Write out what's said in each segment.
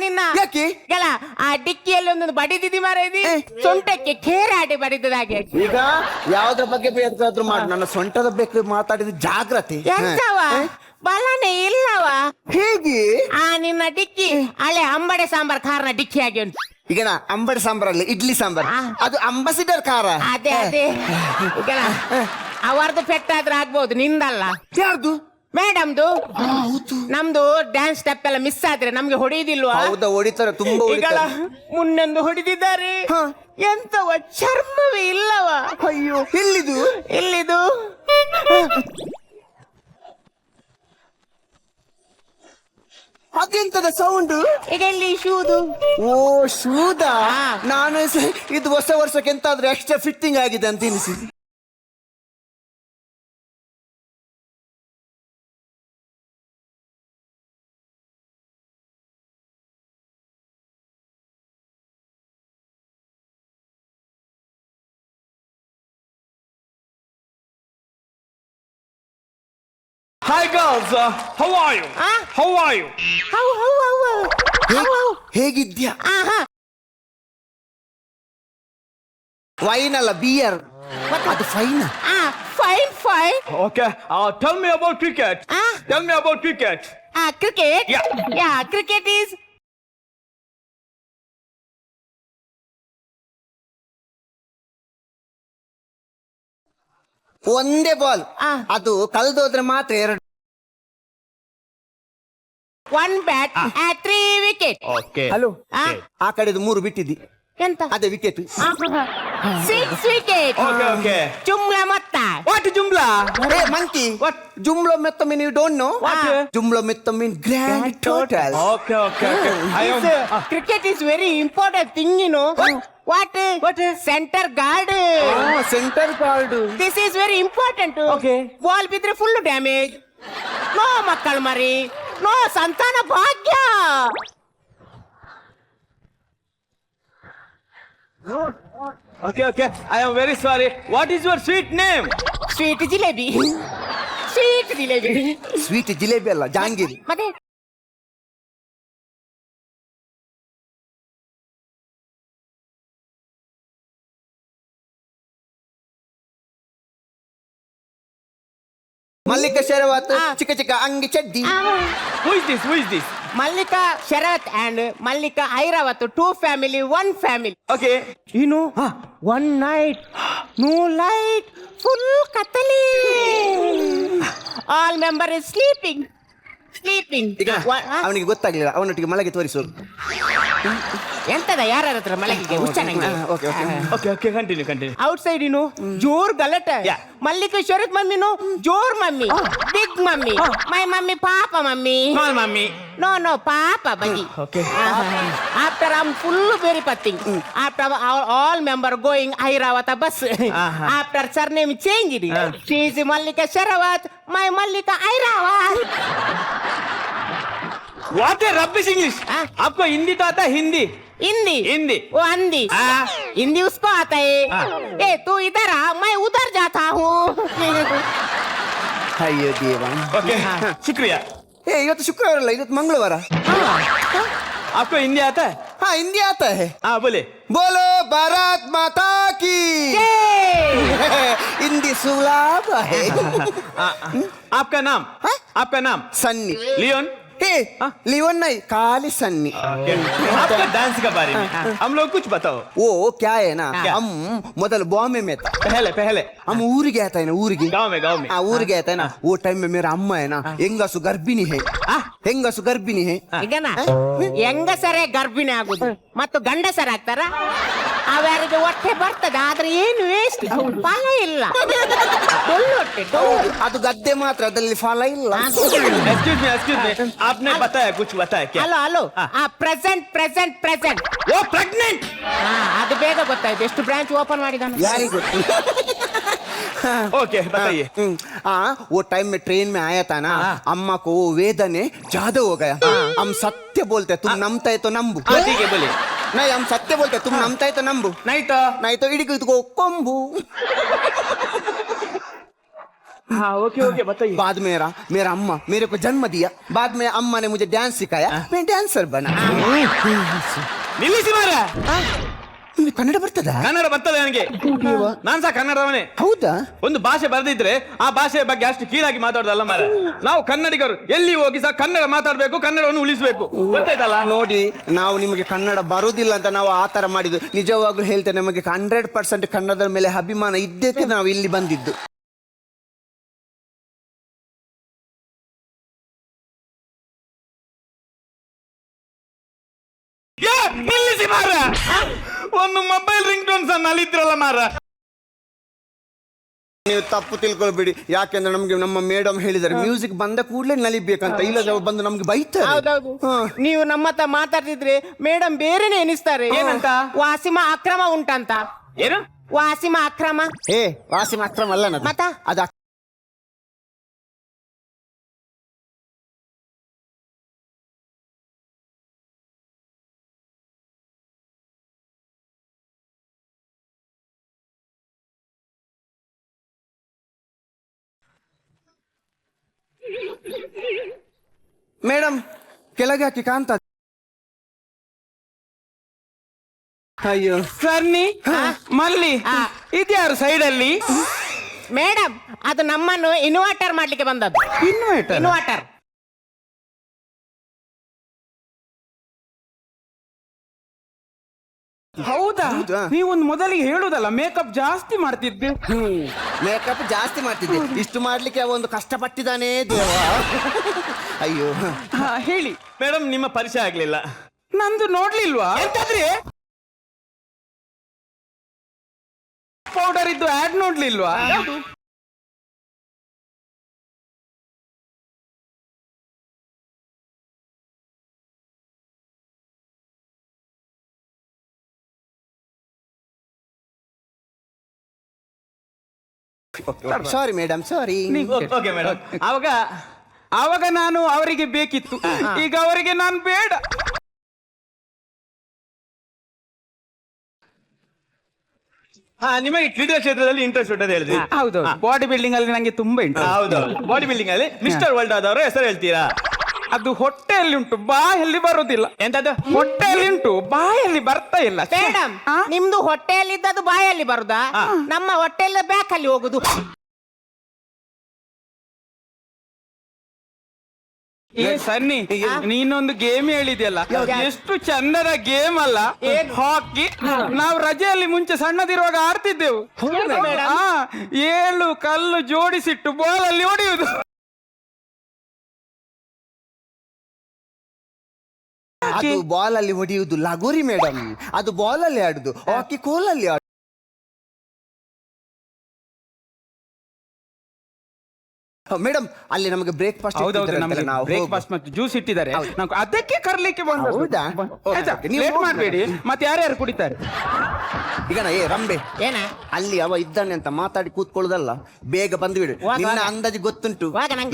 ನಿನ್ನ ಯಾಕೆ ಗೆಳ ಆ ಡಿಕ್ಕಿಯಲ್ಲಿ ಒಂದೊಂದು ಬಡಿದಿದಿ ಮಾರೇದಿ ಸೊಂಟಕ್ಕೆ ಖೇರಾಡಿ ಬಡಿದದ ಹಾಗೆ ಈಗ ಯಾವ್ದ್ರ ಬಗ್ಗೆ ಬೇಕಾದ್ರೂ ಮಾಡಿ ನನ್ನ ಸೊಂಟದ ಬಗ್ಗೆ ಮಾತಾಡಿದ ಜಾಗ್ರತೆ ಎಂತವ ಬಲನೆ ಇಲ್ಲವ ಹೇಗೆ ನಿನ್ನ ಡಿಕ್ಕಿ ಹಳೆ ಅಂಬಡೆ ಸಾಂಬಾರ್ ಖಾರನ ಡಿಕ್ಕಿ ಆಗಿ ಉಂಟು ಈಗ ಅಂಬಡಿ ಸಾಂಬಾರಲ್ಲ ಇಡ್ಲಿ ಸಾಂಬಾರ್ ಅದು ಅಂಬಾಸಿಡರ್ ಖಾರ ಅದೇ ಅದೇ ಗೆಳ ಅವರದ್ದು ಪೆಟ್ಟಾದ್ರೆ ಆಗ್ಬೋದು ನಿಂದಲ್ಲ ಯಾರ್ದು ಮೇಡಮ್ದು ನಮ್ದು ಡ್ಯಾನ್ಸ್ ಸ್ಟೆಪ್ ಎಲ್ಲ ಮಿಸ್ ಆದ್ರೆ ನಮ್ಗೆ ಹೊಡೆಯುದಿಲ್ವಾ ಹೌದಾ ಹೊಡಿತಾರೆ ತುಂಬಾ ಈಗಳ ಮುನ್ನೊಂದು ಹೊಡೆದಿದ್ದಾರೆ ಎಂತವ ಚರ್ಮವೇ ಇಲ್ಲವ ಅಯ್ಯೋ ಎಲ್ಲಿದು ಎಲ್ಲಿದು ಅದೆಂತದ ಸೌಂಡ್ ಈಗ ಎಲ್ಲಿ ಶೂದು ಓ ಶೂದಾ ನಾನು ಇದು ಹೊಸ ವರ್ಷಕ್ಕೆ ಎಂತಾದ್ರೂ ಎಕ್ಸ್ಟ್ರಾ ಫಿಟ್ಟಿಂಗ್ ಆಗಿದೆ ಅಂತ ಎನಿಸಿ Hi girls, how are you? How are you? ಹೇಗಿದ್ಯಾ ವೈನ್ ಅಲ್ಲ ಬಿಯರ್ ಅದು fine fine fine Okay, tell me about cricket. Tell me about cricket. Cricket Yeah. Cricket is ಒಂದೇ ಬಾಲ್ ಅದು ಕಲ್ದೋದ್ರೆ ಮಾತ್ರ ಎರಡು one bat 3 wicket Okay. Hello ಆ ಕಡೆದು 3 ಬಿಟ್ಟಿದ್ದಿ ಎಂತ ಅದೇ ವಿಕೆಟ್ 6 ವಿಕೆಟ್ Okay, okay. ಚುಮ್ಲ ಮೊತ್ತ What Jumla? Monkey What? ಜುಮ್ಲೋ ಮೆತ್ತ mean you don't know What? ಜುಮ್ಲೋ ಮೆತ್ತ mean grand total Okay, okay, okay. I am. Cricket is very important thing you know what centre guard centre card this is very important Okay. Ball ಬಿದ್ರೆ full damage no ಮಕ್ಕಳು ಮರಿ no ಸಂತಾನ ಭಾಗ್ಯ Okay, okay. I am very sorry. What is your sweet name? Sweet jalebi sweet jalebi sweet jalebi ಅಲ್ಲ ಜಾಂಗೀರಿ ಮತ್ತೆ ಮಲ್ಲಿಕ ಶರವತ್ ಚಿಕ್ಕ ಚಿಕ್ಕ ಅಂಗಿ ಚಡ್ಡಿ Who is this? Who is this? Mallika Sharath and Mallika Airavat 2 family 1 family Okay. You know, one night, no light, full katali. All member is sleeping. ಈಗ ಅವನಿಗೆ ಗೊತ್ತಾಗ್ಲಿಲ್ಲ ಅವನೊಟ್ಟಿಗೆ ಮಲಗಿ ತೋರಿಸೋದು ಎಂತದ ಯಾರ ಹತ್ರ ಮಲಗಿಗೆ ಹುಚ್ಚನಂಗೆ okay okay Okay, okay. Continue, continue. Outside ಇನ್ನು ಜೋರ್ ಗಲಾಟ Yeah. ಮಲ್ಲಿಕಾ ಶರತ್ ಮಮ್ಮಿನು ಜೋರ್ mummy big mummy my mummy ಪಾಪ mummy Small mommy. No, Papa, buddy. Okay. After I'm full very patting. After all member going Airavata bus. After surname changed. She is Mallika Sharavat, my Mallika Airavat. What a rubbish English. आपको हिंदी तो आता है हिंदी. हिंदी हिंदी. वो अंधी हिंदी उसको आता है ए तू इधर आ मैं उधर जाता हूँ ಅಯ್ಯೋ ದೇವ Okay. शुक्रिया. ಇವತ್ತು ಶುಕ್ರವಾರ ಅಲ್ಲ ಇವತ್ತು ಮಂಗಳವಾರ आपको हिंदी आता है? ಹಾ ಹಿಂದಿ ಆತ ಹೈ हाँ बोले. ಬೋಲೋ ಭಾರತ್ ಮಾತಾ ಕಿ ಹಿಂದಿ ಸುಲಭ ಹೈ आपका नाम? आपका नाम? ಸನ್ನಿ लियोन. ಹೇ ಲಿಯೋನ್ ನೈ ಖಾಲಿ ಸನ್ನಿ आपका डांस के बारे में हम लोग कुछ बताओ. ಓ ಕ್ಯಾ ಹೈ ನಾ क्या? ಹಮ್ ಮೊದಲು ಬಾಂಬೆ में था पहले हम ಊರಿಗೆ ಆತ है ना ಊರಿಗೆ गांव में ಊರಿಗೆ ಆತ है ना वो टाइम में मेरा अम्मा है ना ಹೆಂಗಸು ಗರ್ಭಿಣಿ है ಹೆಂಗಸು ಗರ್ಭಿಣಿ है ಈಗನ ಹೆಂಗಸರೇ ಗರ್ಭಿಣಿ ಆಗುದು ಮತ್ತು ಗಂಡಸರ ಆಗ್ತಾರ ಅವ್ಯಾರಿಗೆ ಹೊಟ್ಟೆ ಬರ್ತದ ಆದ್ರೆ ಏನು ವೇಸ್ಟ್ ಫಲ ಇಲ್ಲ ಡೊಳ್ಳು ಹೊಟ್ಟೆ ಡೊಳ್ಳು. ಅದು ಗದ್ದೆ ಮಾತ್ರ ಅದ್ರಲ್ಲಿ ಫಲ ಇಲ್ಲ एक्सक्यूज मी आपने बताया कुछ बताया क्या? ಹಲೋ ಪ್ರೆಸೆಂಟ್ वो प्रेग्नेंट. ಅದು ಬೇಗ ಗೊತ್ತಾಯ್ತು ಎಷ್ಟು ಬ್ರಾಂಚ್ ಓಪನ್ ಮಾಡಿದಾನ ಯಾರಿಗೂ ओके बताइए. वो टाइम में ट्रेन में आया था ना अम्मा को वो वेदने ज्यादा हो गया हम सत्य बोलते तुम नमता है तो नंबू हाँ ठीक है बोलिए. नहीं हम सत्य बोलते तुम नमता है तो नंबू नहीं तो नहीं तो इडिको ಕೊಂಬು हाँ ओके ओके बताइए। बाद में मेरा अम्मा मेरे को जन्म दिया, बाद में अम्मा ने मुझे डांस सिखाया, मैं डांसर बना। ನಿಲ್ಲಿಸಿ ಮಾರ. ನಿಮ್ಗೆ ಕನ್ನಡ ಬರ್ತದ? ಕನ್ನಡ ಬರ್ತದೆ ನನಗೆ, ನಾನ್ ಸಹ ಕನ್ನಡವನೇ. ಹೌದಾ? ಒಂದು ಭಾಷೆ ಬರೆದಿದ್ರೆ ಆ ಭಾಷೆಯ ಬಗ್ಗೆ ಅಷ್ಟು ಕೀಳಾಗಿ ಮಾತಾಡೋದಲ್ಲ ಮಾರ. ನಾವು ಕನ್ನಡಿಗರು ಎಲ್ಲಿ ಹೋಗಿ ಸಹ ಕನ್ನಡ ಮಾತಾಡ್ಬೇಕು, ಕನ್ನಡವನ್ನು ಉಳಿಸಬೇಕು, ಗೊತ್ತಾಯ್ತಲ್ಲ? ನೋಡಿ, ನಾವು ನಿಮಗೆ ಕನ್ನಡ ಬರುವುದಿಲ್ಲ ಅಂತ ನಾವು ಆ ತರ ಮಾಡಿದ್ದು. ನಿಜವಾಗ್ಲೂ ಹೇಳ್ತೇನೆ, ನಮಗೆ 100% ಕನ್ನಡದ ಮೇಲೆ ಅಭಿಮಾನ ಇದ್ದಕ್ಕೆ ನಾವು ಇಲ್ಲಿ ಬಂದಿದ್ದು. ನಿಲ್ಲಿಸಿ ಮಾರ. ಒಂದು ಮೊಬೈಲ್ ರಿಂಗ್ ಟೋನ್ ಸಹ ನಲಿದ್ರಲ್ಲ ಮಾರ. ನೀವು ತಪ್ಪು ತಿಳ್ಕೊಳ್ಬೇಡಿ, ಯಾಕೆಂದ್ರೆ ನಮ್ಗೆ ನಮ್ಮ ಮೇಡಮ್ ಹೇಳಿದ್ದಾರೆ ಮ್ಯೂಸಿಕ್ ಬಂದ ಕೂಡಲೇ ನಲಿಬೇಕಂತ, ಇಲ್ಲ ಬಂದು ನಮ್ಗೆ ಬೈತಾರೆ. ಹೌದೌದು, ನೀವು ನಮ್ಮ ಹತ್ರ ಮಾತಾಡ್ತಿದ್ರೆ ಮೇಡಮ್ ಬೇರೆನೆ ಎನಿಸ್ತಾರೆ. ಏನಂತ? ವಾಸಿಮ ಅಕ್ರಮ ಉಂಟಂತ. ಏನು ವಾಸಿಮ ಅಕ್ರಮ? ವಾಸಿಮ ಅಕ್ರಮ ಅಲ್ಲ ನದು. ಮತ್ತ? ಅದು ಮೇಡಮ್ ಕೆಳಗೆ ಹಾಕಿ ಕಾಂತ. ಅಯ್ಯೋ ಸನ್ನಿ ಮಲ್ಲಿ ಇದ್ಯಾರು ಸೈಡ್ ಅಲ್ಲಿ? ಮೇಡಮ್, ಅದು ನಮ್ಮನ್ನು ಇನ್ವರ್ಟರ್ ಮಾಡ್ಲಿಕ್ಕೆ ಬಂದದ್ದು. ಇನ್ವರ್ಟರ್. ಹೌದಾ? ಹೌದಾ? ನೀವೊಂದು ಮೊದಲಿಗೆ ಹೇಳುದಲ್ಲ ಮೇಕಪ್ ಜಾಸ್ತಿ ಮಾಡ್ತಿದ್ದೆ. ಮೇಕಪ್ ಜಾಸ್ತಿ ಮಾಡ್ತಿದ್ದೆ, ಇಷ್ಟು ಮಾಡ್ಲಿಕ್ಕೆ ಒಂದು ಕಷ್ಟಪಟ್ಟಿದ್ದಾನೆ ದೇವ. ಅಯ್ಯೋ ಹೇಳಿ ಮೇಡಮ್, ನಿಮ್ಮ ಪರಿಚಯ ಆಗ್ಲಿಲ್ಲ. ನಂದು ನೋಡ್ಲಿಲ್ವಾ? ಎಂತಾದ್ರಿ ಪೌಡರ್ ಇದ್ದು ಆಡ್ ನೋಡ್ಲಿಲ್ವಾ? Sorry madam, sorry. Okay madam. ಆವಾಗ ನಾನು ಅವರಿಗೆ ಬೇಕಿತ್ತು, ಈಗ ಅವರಿಗೆ ನಾನು ಬೇಡ. ನಿಮಗೆ ಕ್ರೀಡಾ ಕ್ಷೇತ್ರದಲ್ಲಿ ಇಂಟ್ರೆಸ್ಟ್ ಉಂಟು ಅಂತ ಹೇಳಿದ್ರಿ. ಹೌದು, ಬಾಡಿ ಬಿಲ್ಡಿಂಗ್ ಅಲ್ಲಿ ನಂಗೆ ತುಂಬಾ ಇಂಟ್ರೆಸ್ಟ್. ಹೌದು, ಬಾಡಿ ಬಿಲ್ಡಿಂಗ್ ಅಲ್ಲಿ ಮಿಸ್ಟರ್ ವರ್ಲ್ಡ್ ಆದವರ ಹೆಸರು ಹೇಳ್ತೀರಾ? ಅದು ಹೊಟ್ಟೆಯಲ್ಲಿ ಉಂಟು, ಬಾಯಲ್ಲಿ ಬರುವುದಿಲ್ಲ. ಎಂತದ್ದು? ಹೊಟ್ಟೆಯಲ್ಲಿ ಉಂಟು, ಬಾಯಲ್ಲಿ ಬರ್ತಾ ಇಲ್ಲ. ಮೇಡಮ್, ನಿಮ್ದು ಹೊಟ್ಟೆಯಲ್ಲಿದ್ದದು ಬಾಯಲ್ಲಿ ಬರುದಾ? ನಮ್ಮ ಹೊಟ್ಟೆಲ್ಲ ಬ್ಯಾಕ್ ಅಲ್ಲಿ ಹೋಗುದು. ಸನ್ನಿ, ನೀನೊಂದು ಗೇಮ್ ಹೇಳಿದ್ಯಲ್ಲ, ಎಷ್ಟು ಚಂದದ ಗೇಮ್ ಅಲ್ಲ ಹಾಕಿ. ನಾವು ರಜೆಯಲ್ಲಿ ಮುಂಚೆ ಸಣ್ಣದಿರುವಾಗ ಆಡ್ತಿದ್ದೆವು. 7 ಕಲ್ಲು ಜೋಡಿಸಿಟ್ಟು ಬಾಲಲ್ಲಿ ಹೊಡೆಯುವುದು. ಅದು ಬಾಲ್ ಅಲ್ಲಿ ಹೊಡೆಯುವುದು ಲಗೋರಿ ಮೇಡಮ್, ಅದು ಬಾಲ್ ಅಲ್ಲಿ ಆಡುದು, ಹಾಕಿ ಕೋಲಲ್ಲಿ ಆಡುದು. ಮೇಡಮ್, ಅಲ್ಲಿ ನಮಗೆ ಬ್ರೇಕ್ಫಾಸ್ಟ್ ಬ್ರೇಕ್ಫಾಸ್ಟ್ ಮತ್ತು ಜ್ಯೂಸ್ ಇಟ್ಟಿದ್ದಾರೆ, ನಾವು ಅದಕ್ಕೆ ಕರ್ಲಿಕ್ಕೆ ಬಂದದ್ದು. ಹೌದಾ? ಲೇಟ್ ಮಾಡಬೇಡಿ. ಮತ್ತೆ ಯಾರ್ಯಾರು ಕುಡಿತಾರೆ? ಈಗ ರಂಬೆ ಏನ ಅಲ್ಲಿ ಅವ ಇದ್ದಾನೆ ಅಂತ ಮಾತಾಡಿ ಕೂತ್ಕೊಳ್ಳೋದಲ್ಲ, ಬೇಗ ಬಂದ್ಬಿಡು. ನಿನ್ನ ಅಂದಾಜು ಗೊತ್ತುಂಟು,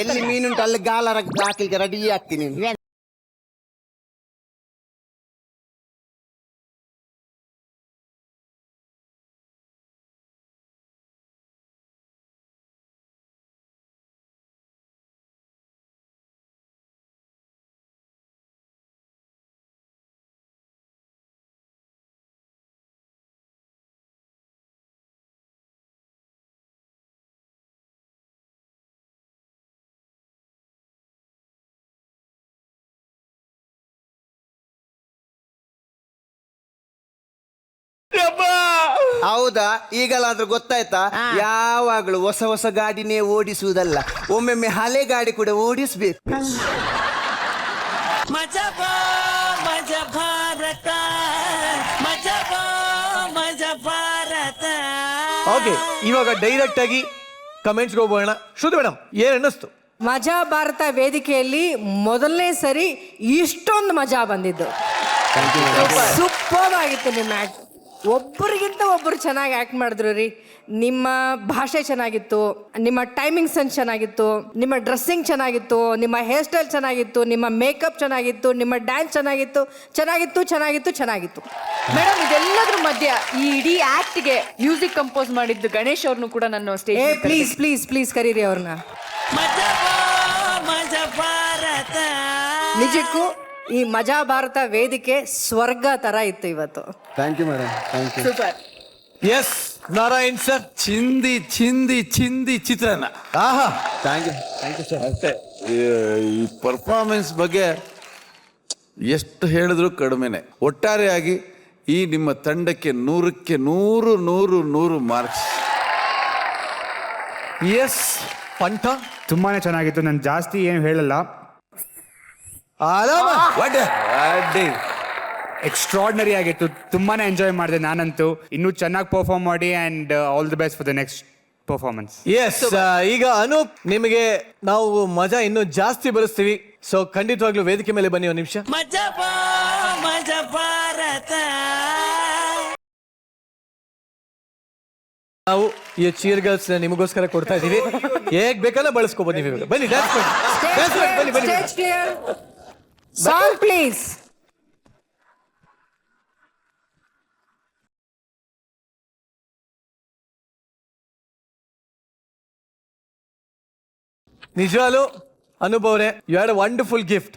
ಎಲ್ಲಿ ಮೀನುಂಟು ಅಲ್ಲಿ ಗಾಲ ಹಾಕಲಿಕ್ಕೆ ರೆಡಿ ಆಗ್ತೀನಿ. ಹೌದಾ? ಈಗಲಾದ್ರೂ ಗೊತ್ತಾಯ್ತಾ? ಯಾವಾಗ್ಲೂ ಹೊಸ ಹೊಸ ಗಾಡಿನೇ ಓಡಿಸುವುದಲ್ಲ, ಒಮ್ಮೊಮ್ಮೆ ಹಳೆ ಗಾಡಿ ಕೂಡ ಓಡಿಸ್ಬೇಕು. ಓಕೆ, ಇವಾಗ ಡೈರೆಕ್ಟ್ ಆಗಿ ಕಮೆಂಟ್ಸ್ಗೆ ಹೋಗೋಣ. ಶ್ರುತಿ ಮೇಡಮ್, ಏನ್ ಅನ್ನಿಸ್ತು? ಮಜಾ ಭಾರತ ವೇದಿಕೆಯಲ್ಲಿ ಮೊದಲನೇ ಸರಿ ಇಷ್ಟೊಂದು ಮಜಾ ಬಂದಿದ್ದು. ಸೂಪರ್ ಆಗಿತ್ತು ನಿಮ್ಮ ಆಕ್ಟ್. ಒಬ್ಬರಿಗಿಂತ ಒಬ್ಬರು ಚೆನ್ನಾಗಿ ಆ್ಯಕ್ಟ್ ಮಾಡಿದ್ರು ರೀ. ನಿಮ್ಮ ಭಾಷೆ ಚೆನ್ನಾಗಿತ್ತು, ನಿಮ್ಮ ಟೈಮಿಂಗ್ ಸೆನ್ಸ್ ಚೆನ್ನಾಗಿತ್ತು, ನಿಮ್ಮ ಡ್ರೆಸ್ಸಿಂಗ್ ಚೆನ್ನಾಗಿತ್ತು, ನಿಮ್ಮ ಹೇರ್ ಸ್ಟೈಲ್ ಚೆನ್ನಾಗಿತ್ತು, ನಿಮ್ಮ ಮೇಕಪ್ ಚೆನ್ನಾಗಿತ್ತು, ನಿಮ್ಮ ಡ್ಯಾನ್ಸ್ ಚೆನ್ನಾಗಿತ್ತು ಚೆನ್ನಾಗಿತ್ತು ಚೆನ್ನಾಗಿತ್ತು ಚೆನ್ನಾಗಿತ್ತು. ಮೇಡಮ್ ಇದೆಲ್ಲದ್ರ ಮಧ್ಯ ಈ ಇಡೀ ಆಕ್ಟ್ಗೆ ಮ್ಯೂಸಿಕ್ ಕಂಪೋಸ್ ಮಾಡಿದ್ದು ಗಣೇಶ್ ಅವ್ರನ್ನು ಕೂಡ ನಾನು ಸ್ಟೇಜ್ ಪ್ಲೀಸ್ ಪ್ಲೀಸ್ ಪ್ಲೀಸ್ ಕರೀರಿ ಅವ್ರನ್ನ. ನಿಜಕ್ಕೂ ಈ ಮಜಾ ಭಾರತ ವೇದಿಕೆ ಸ್ವರ್ಗ ತರ ಇತ್ತು ಇವತ್ತು. Thank you madam, thank you. Super. S Narayan sir. ಚಿಂದಿ ಚಿಂದಿ ಚಿಂದಿ ಚಿತ್ರಾನ್ನ. ಆಹಾ, thank you, thank you sir. ಅಷ್ಟೇ. ಈ ಪರ್ಫಾರ್ಮೆನ್ಸ್ ಬಗ್ಗೆ ಎಷ್ಟು ಹೇಳಿದ್ರು ಕಡಿಮೆನೆ. ಒಟ್ಟಾರೆಯಾಗಿ ಈ ನಿಮ್ಮ ತಂಡಕ್ಕೆ 100ಕ್ಕೆ 100 ಮಾರ್ಕ್ಸ್. ಎಸ್ ಪಂಟ ತುಂಬಾನೇ ಚೆನ್ನಾಗಿತ್ತು. ನಾನು ಜಾಸ್ತಿ ಏನು ಹೇಳಲ್ಲ. ಆರಾಮ ಅಡ್ಡಿ. ಎಕ್ಸ್ಟ್ರಾರ್ಡಿನರಿ ಆಗಿತ್ತು. ತುಂಬಾನೇ ಎಂಜಾಯ್ ಮಾಡಿದೆ ನಾನಂತೂ. ಇನ್ನೂ ಚೆನ್ನಾಗಿ ಪರ್ಫಾರ್ಮ್ ಮಾಡಿ and all the best for the next performance. Yes. ಈಗ ಅನೂಪ್, ನಿಮಗೆ ನಾವು ಮಜಾ ಇನ್ನೂ ಜಾಸ್ತಿ ಬರೆಸ್ತೀವಿ. ಸೊ ಖಂಡಿತವಾಗ್ಲೂ ವೇದಿಕೆ ಮೇಲೆ ಬನ್ನಿ ಒಂದು ನಿಮಿಷ. ನಾವು ಈ ಚೀರ್ ಗರ್ಲ್ಸ್ ನಿಮಗೋಸ್ಕರ ಕೊಡ್ತಾ ಇದೀವಿ. ಹೇಗ್ ಬೇಕಲ್ಲ ಬಳಸ್ಕೋಬಹುದು ನೀವು. ಬನ್ನಿ ಡ್ಯಾನ್ಸ್ ಮಾಡಿ, ಡ್ಯಾನ್ಸ್ ಮಾಡಿ, ಬನ್ನಿ ಬನ್ನಿ. Stage clear. Song please. ನಿಜವಾಗ್ಲೂ ಅನೂಪ್ ಅವರೇ, you had a wonderful gift.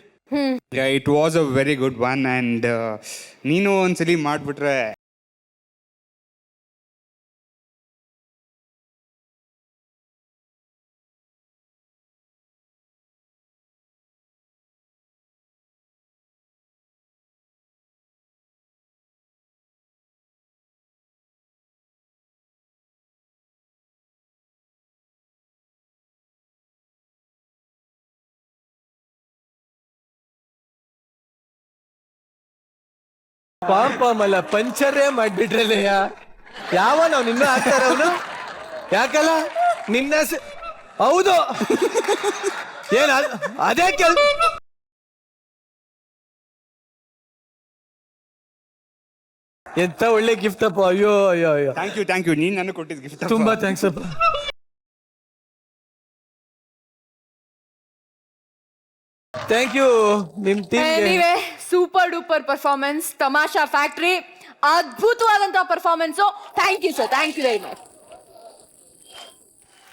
It was a very good one and ನೀನು ಒಂದ್ಸಲಿ ಮಾಡಿಬಿಟ್ರೆ ಪಾಂಪಾಮ್ ಅಲ್ಲ, ಪಂಚರೇ ಮಾಡ್ಬಿಟ್ರಲ್ಲಯ್ಯ. ಯಾವ ನಾವು ನಿನ್ನ ಹಾಕ್ತಾರ ಅವನು? ಯಾಕಲ್ಲ ನಿನ್ನ ಹೌದು ಏನ ಅದೇ ಎಂತ ಒಳ್ಳೆ ಗಿಫ್ಟ್ ಅಪ್ಪ. ಅಯ್ಯೋ ಅಯ್ಯೋ ಅಯ್ಯೋ, ಥ್ಯಾಂಕ್ ಯು. ನೀನು ನನಗೆ ಕೊಟ್ಟಿದ್ದು ಗಿಫ್ಟ್. ತುಂಬಾ ಥ್ಯಾಂಕ್ಸ್ ಅಪ್ಪ. ಥ್ಯಾಂಕ್ ಯು ನಿಮ್ team. Anyway super duper performance. Tamasha factory ಅದ್ಭುತವಾದಂತಹ performance. Thank you sir, thank you very much.